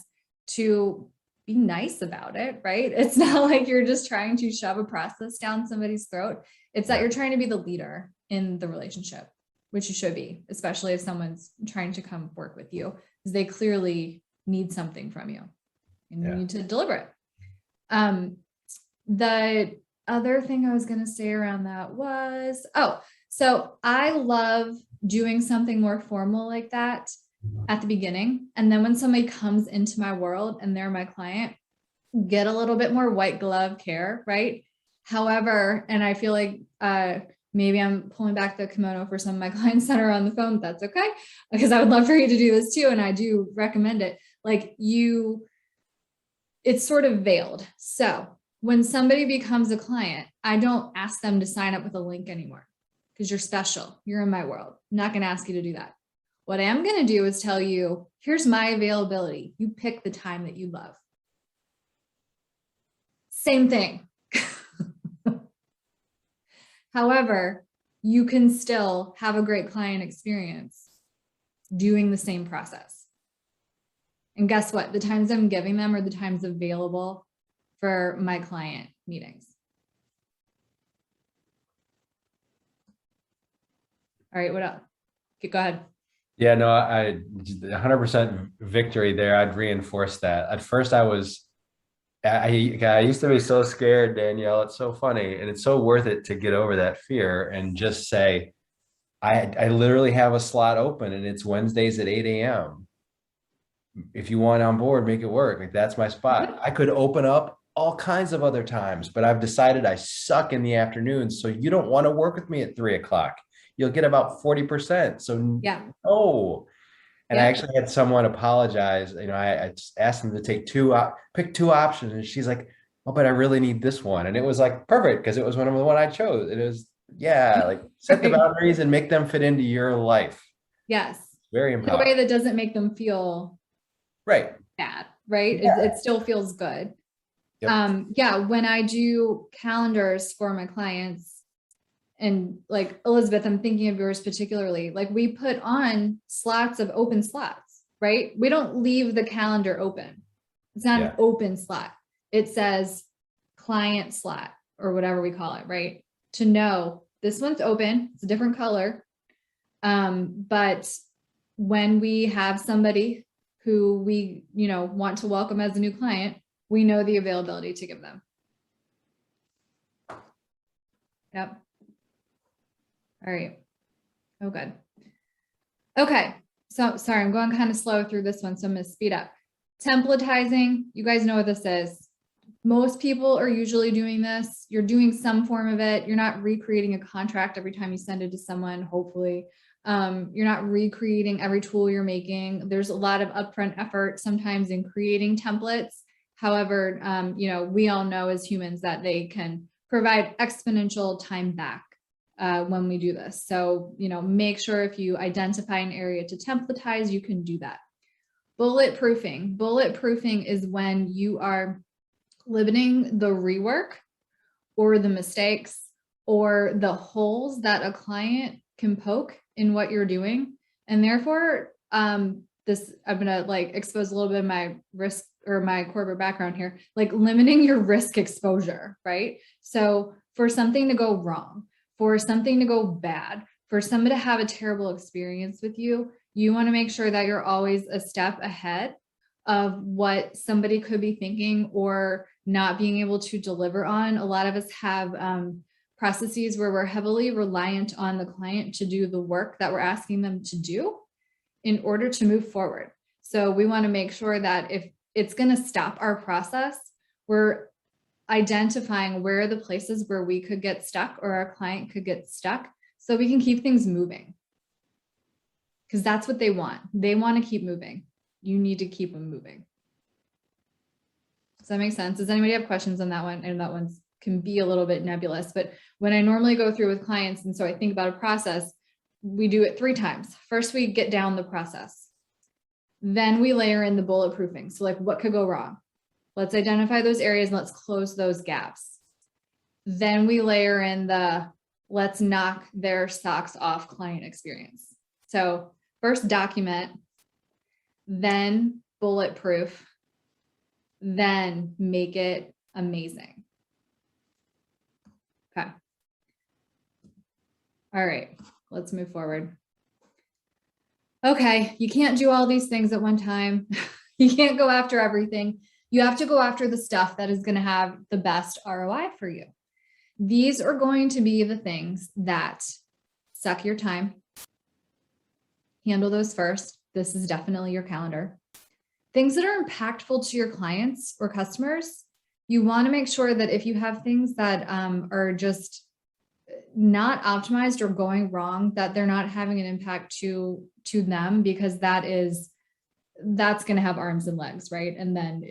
to be nice about it, right? It's not like you're just trying to shove a process down somebody's throat. It's that Yeah. you're trying to be the leader in the relationship, which you should be, especially if someone's trying to come work with you, because they clearly need something from you and you Yeah. need to deliver it. The other thing I was going to say around that was, so I love doing something more formal like that at the beginning. And then when somebody comes into my world and they're my client, get a little bit more white glove care, right? However, and I feel like maybe I'm pulling back the kimono for some of my clients that are on the phone. That's okay, because I would love for you to do this too. And I do recommend it. Like it's sort of veiled. So when somebody becomes a client, I don't ask them to sign up with a link anymore because you're special. You're in my world. I'm not going to ask you to do that. What I am going to do is tell you, here's my availability. You pick the time that you love. Same thing. However, you can still have a great client experience doing the same process. And guess what? The times I'm giving them are the times available for my client meetings. All right, what else? Okay, go ahead. Yeah, no, I 100% victory there. I'd reinforce that. At first, I used to be so scared, Danielle. It's so funny, and it's so worth it to get over that fear and just say, I literally have a slot open, and it's Wednesdays at 8 a.m. If you want on board, make it work. Like that's my spot. I could open up all kinds of other times, but I've decided I suck in the afternoons. So you don't want to work with me at 3 o'clock. You'll get about 40%. So Yeah. no. And I Yeah. actually had someone apologize. You know, I just asked them to pick two options. And she's like, oh, but I really need this one. And it was like perfect because it was one of the one I chose. It was, yeah, like set the Right. boundaries and make them fit into your life. Yes. Very In a way empowering. that doesn't make them feel Right. bad, right? Yeah. It still feels good. Yep. Yeah, when I do calendars for my clients, and like Elizabeth, I'm thinking of yours particularly, like we put on slots of open slots, right? We don't leave the calendar open. It's not an open slot. It says client slot or whatever we call it, right? To know this one's open, it's a different color. But when we have somebody who we, want to welcome as a new client, we know the availability to give them. Yep. All right. Oh, good. Okay. So sorry, I'm going kind of slow through this one, so I'm going to speed up. Templatizing, you guys know what this is. Most people are usually doing this. You're doing some form of it. You're not recreating a contract every time you send it to someone, hopefully. You're not recreating every tool you're making. There's a lot of upfront effort sometimes in creating templates. However, we all know as humans that they can provide exponential time back when we do this. So, make sure if you identify an area to templatize, you can do that. Bulletproofing. Bulletproofing is when you are limiting the rework or the mistakes or the holes that a client can poke in what you're doing. And therefore, I'm gonna expose a little bit of my risk or my corporate background here, like limiting your risk exposure, right? So for something to go wrong, for something to go bad, for somebody to have a terrible experience with you, you want to make sure that you're always a step ahead of what somebody could be thinking or not being able to deliver on. A lot of us have processes where we're heavily reliant on the client to do the work that we're asking them to do in order to move forward. So we want to make sure that if it's going to stop our process, we're identifying where are the places where we could get stuck or our client could get stuck so we can keep things moving. Because that's what they want. They want to keep moving. You need to keep them moving. Does that make sense? Does anybody have questions on that one? And that one can be a little bit nebulous, but when I normally go through with clients, and so I think about a process, we do it 3 times. First, we get down the process. Then we layer in the bulletproofing. So like what could go wrong? Let's identify those areas and let's close those gaps. Then we layer in the let's knock their socks off client experience. So first document, then bulletproof, then make it amazing. Okay. All right, let's move forward. Okay, you can't do all these things at one time. You can't go after everything. You have to go after the stuff that is going to have the best ROI for you. These are going to be the things that suck your time. Handle those first. This is definitely your calendar. Things that are impactful to your clients or customers, you want to make sure that if you have things that are just not optimized or going wrong, that they're not having an impact to them, because that's going to have arms and legs, right? And then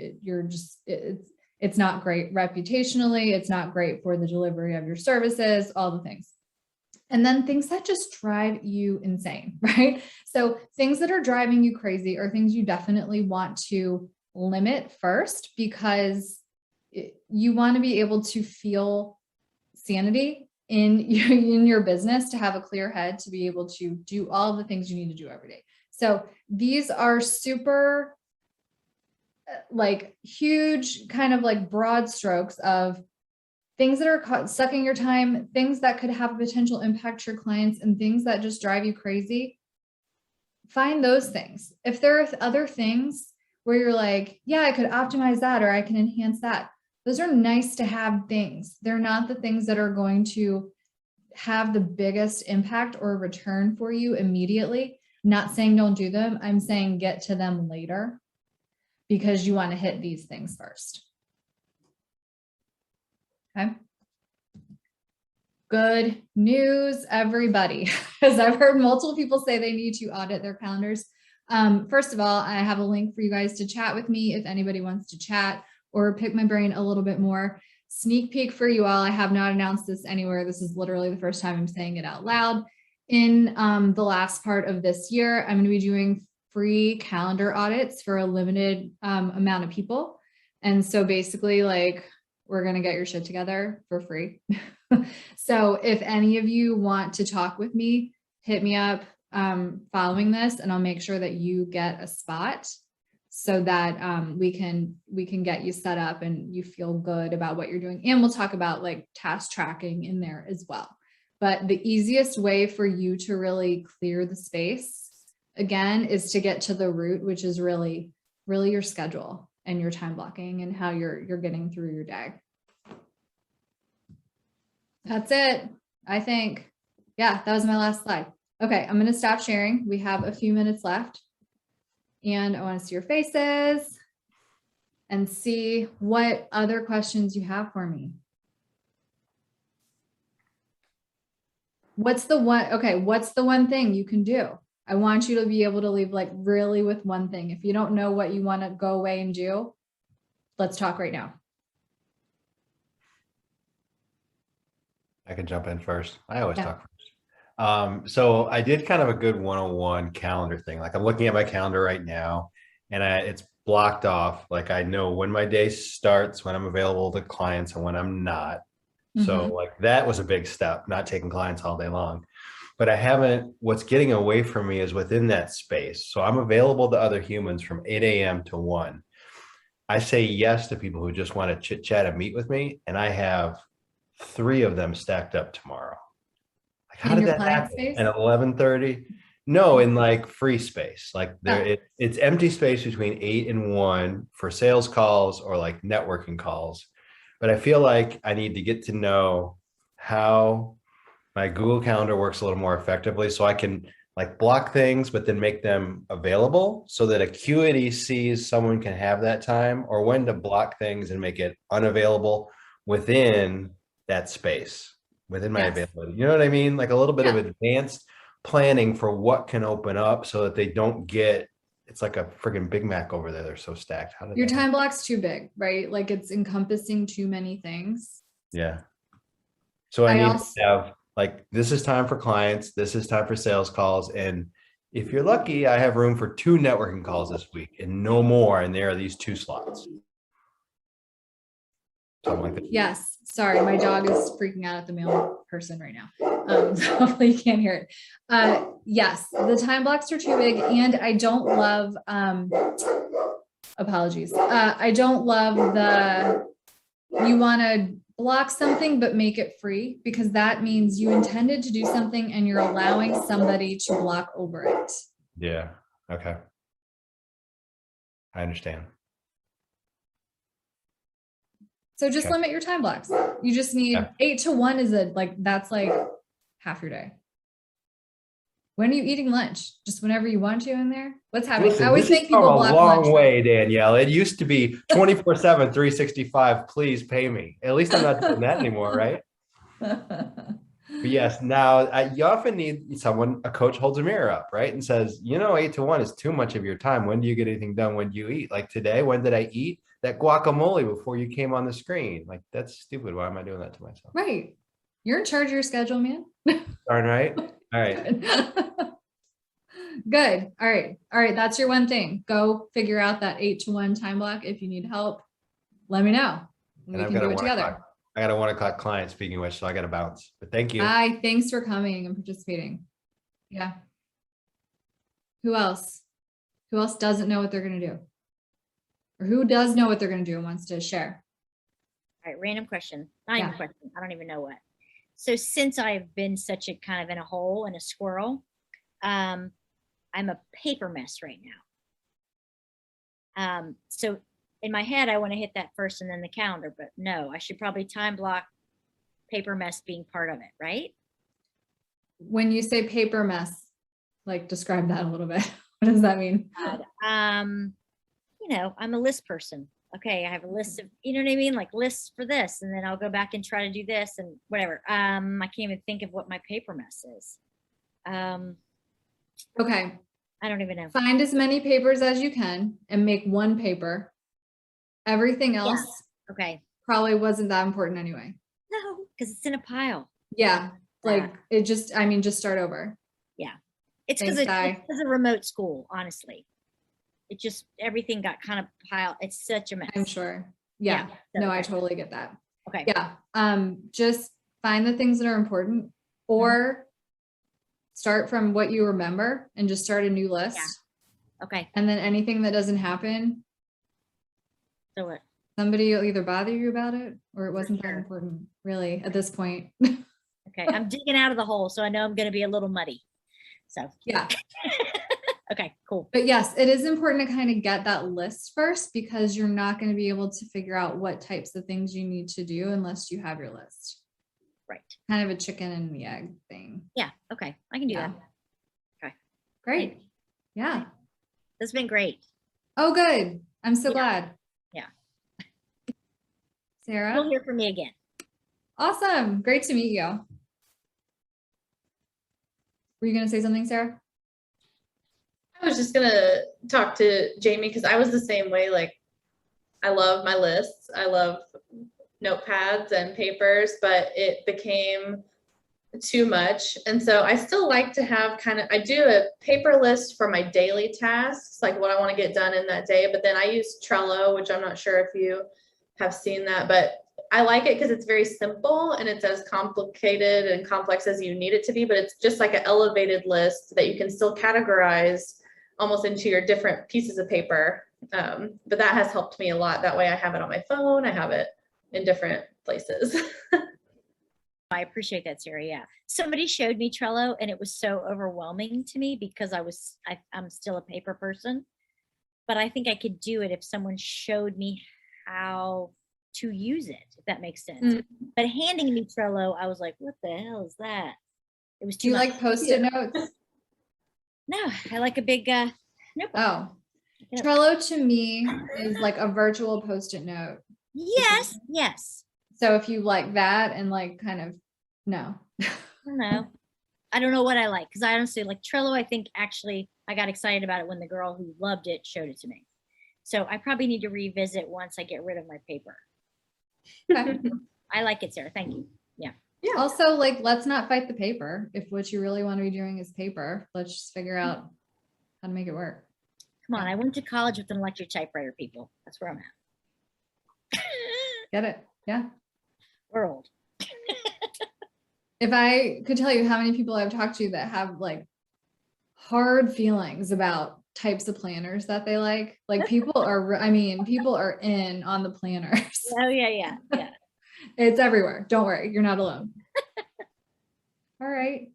it's not great reputationally. It's not great for the delivery of your services, all the things. And then things that just drive you insane, right? So things that are driving you crazy are things you definitely want to limit first, because you want to be able to feel sanity in your business, to have a clear head, to be able to do all the things you need to do every day. So these are super huge kind of broad strokes of things that are sucking your time, things that could have a potential impact to your clients, and things that just drive you crazy. Find those things. If there are other things where you're like, yeah, I could optimize that, or I can enhance that, those are nice to have things. They're not the things that are going to have the biggest impact or return for you immediately. Not saying don't do them. I'm saying get to them later, because you want to hit these things first. Okay. Good news, everybody, because I've heard multiple people say they need to audit their calendars. First of all, I have a link for you guys to chat with me if anybody wants to chat or pick my brain a little bit more. Sneak peek for you all. I have not announced this anywhere. This is literally the first time I'm saying it out loud. In the last part of this year, I'm going to be doing free calendar audits for a limited amount of people. And so basically, we're going to get your shit together for free. So if any of you want to talk with me, hit me up following this, and I'll make sure that you get a spot so that we can get you set up and you feel good about what you're doing. And we'll talk about task tracking in there as well. But the easiest way for you to really clear the space, again, is to get to the root, which is really your schedule and your time blocking and how you're getting through your day. That's it, I think. Yeah, that was my last slide. Okay, I'm gonna stop sharing. We have a few minutes left. And I want to see your faces and see what other questions you have for me. What's the one thing you can do? I want you to be able to leave like really with one thing. If you don't know what you want to go away and do, let's talk right now. I can jump in first. I always Yeah. talk first. So I did kind of a good 101 calendar thing. Like I'm looking at my calendar right now and it's blocked off. Like I know when my day starts, when I'm available to clients and when I'm not. So like that was a big step, not taking clients all day long. But I haven't, what's getting away from me is within that space. So I'm available to other humans from 8 a.m. to 1. I say yes to people who just want to chit chat and meet with me. And I have 3 of them stacked up tomorrow. Like how In did your that client happen? space? At 11:30? No, in like free space. Like there, it's empty space between 8 and 1 for sales calls or like networking calls. But I feel like I need to get to know how my Google Calendar works a little more effectively so I can like block things, but then make them available so that Acuity sees someone can have that time, or when to block things and make it unavailable within that space, within my Yes. availability. You know what I mean? Like a little bit of Yeah. advanced planning for what can open up so that they don't get, it's like a friggin' Big Mac over there. They're so stacked. How did Your that happen? time block's too big, right? Like it's encompassing too many things. Yeah. So I I need also- to have like, this is time for clients, this is time for sales calls. And if you're lucky, I have room for 2 networking calls this week and no more. And there are these 2 slots. Something like that. Yes, sorry, my dog is freaking out at the mail person right now. So hopefully you can't hear it. Yes, the time blocks are too big and I don't love, apologies. I don't love you want to block something, but make it free because that means you intended to do something and you're allowing somebody to block over it. Yeah. Okay. I understand. So just Okay. limit your time blocks. You just need Yeah. 8 to 1 that's like half your day. When are you eating lunch? Just whenever you want to in there? What's happening? Listen, I always this think has come people a block long lunch. way, Danielle. It used to be 24/7, 365. Please pay me. At least I'm not doing that anymore, right? But yes, now you often need someone, a coach holds a mirror up, right? And says, 8 to 1 is too much of your time. When do you get anything done? When do you eat? Like today, when did I eat that guacamole before you came on the screen? Like, that's stupid. Why am I doing that to myself? Right. You're in charge of your schedule, man. Darn right. All right. Good. All right. All right. That's your one thing. Go figure out that 8 to 1 time block. If you need help, let me know. And We I've can got a do it 1 together. o'clock. I got a 1 o'clock client, speaking of which, so I got to bounce. But thank you. Hi. Thanks for coming and participating. Yeah. Who else? Who else doesn't know what they're going to do? Or who does know what they're going to do and wants to share? All right, random question. Not even Yeah. a question. I don't even know what. So since I've been such a kind of in a hole and a squirrel, I'm a paper mess right now. So in my head, I want to hit that first and then the calendar, but no, I should probably time block paper mess being part of it, right? When you say paper mess, like describe that a little bit. What does that mean? I'm a list person. Okay, I have a list of, you know what I mean? Like lists for this, and then I'll go back and try to do this and whatever. I can't even think of what my paper mess is. Okay. I don't even know. Find as many papers as you can and make one paper. Everything else Okay. probably wasn't that important anyway. No, because it's in a pile. Yeah. Like just start over. It's because Thanks, Di. it's a remote school, honestly. It just, everything got kind of piled. It's such a mess. I'm sure. Yeah. so, No, I okay. totally get that. Okay. Yeah. Just find the things that are important or start from what you remember and just start a new list. Okay. And then anything that doesn't happen, So what? somebody will either bother you about it or it wasn't that sure. important really at this point. Okay. I'm digging out of the hole, so I know I'm going to be a little muddy. So, Yeah. okay, cool. But yes, it is important to kind of get that list first because you're not going to be able to figure out what types of things you need to do unless you have your list. Right. kind of a chicken and the egg thing. Yeah. Okay. I can do Yeah. that. Great. Yeah. That's been great. Oh, good. I'm so Yeah. glad. Yeah. Sarah? You'll hear from me again. Awesome. Great to meet you. Were you going to say something, Sarah? I was just gonna talk to Jamie because I was the same way. Like, I love my lists. I love notepads and papers, but it became too much. And so I still like to have I do a paper list for my daily tasks, like what I want to get done in that day. But then I use Trello, which I'm not sure if you have seen that, but I like it because it's very simple and it's as complicated and complex as you need it to be, but it's just like an elevated list that you can still categorize almost into your different pieces of paper. But that has helped me a lot. That way I have it on my phone. I have it in different places. I appreciate that, Sarah. Yeah. Somebody showed me Trello and it was so overwhelming to me because I'm still a paper person, but I think I could do it if someone showed me how to use it, if that makes sense. Mm. But handing me Trello, I was like, what the hell is that? It was Do too you much. like Post-it notes? No, I like a big notebook. Oh, Yeah. Trello to me is like a virtual Post-it note. Yes, yes. So if you like that and like kind of, no. I don't know. I don't know what I like because I honestly like Trello. I think actually I got excited about it when the girl who loved it showed it to me. So I probably need to revisit once I get rid of my paper. Okay. I like it, Sarah. Thank you. Yeah. Also, like, let's not fight the paper. If what you really want to be doing is paper, let's just figure out how to make it work. Come on. I went to college with an electric typewriter, people. That's where I'm at. Get it? Yeah. We're old. If I could tell you how many people I've talked to that have like hard feelings about types of planners that they like people are, I mean, people are in on the planners. Oh, yeah. It's everywhere. Don't worry. You're not alone. All right.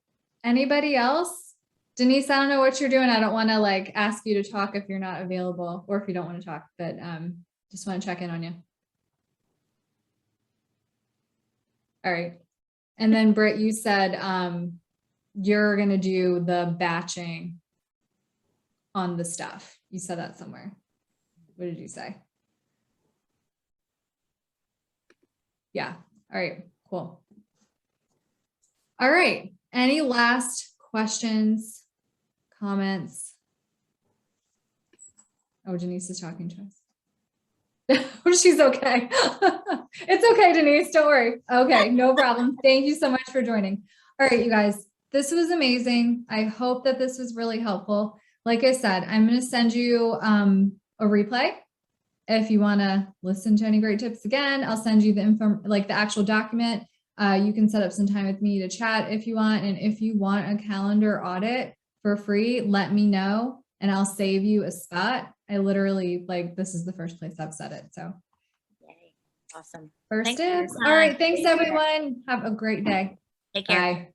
Anybody else? Denise, I don't know what you're doing. I don't want to like ask you to talk if you're not available or if you don't want to talk, but just want to check in on you. All right. And then Britt, you said you're going to do the batching on the stuff. You said that somewhere. What did you say? Yeah. All right, cool. All right. Any last questions, comments? Oh, Denise is talking to us. Oh, she's okay. It's okay, Denise. Don't worry. Okay, no problem. Thank you so much for joining. All right, you guys, this was amazing. I hope that this was really helpful. Like I said, I'm going to send you a replay. If you want to listen to any great tips again, I'll send you the info, like the actual document. You can set up some time with me to chat if you want. And if you want a calendar audit for free, let me know and I'll save you a spot. I literally, like, this is the first place I've said it. So Yay. Awesome. first Thanks for your dibs. All right. time. Thanks, Take care. everyone. Have a great day. Take care. Bye.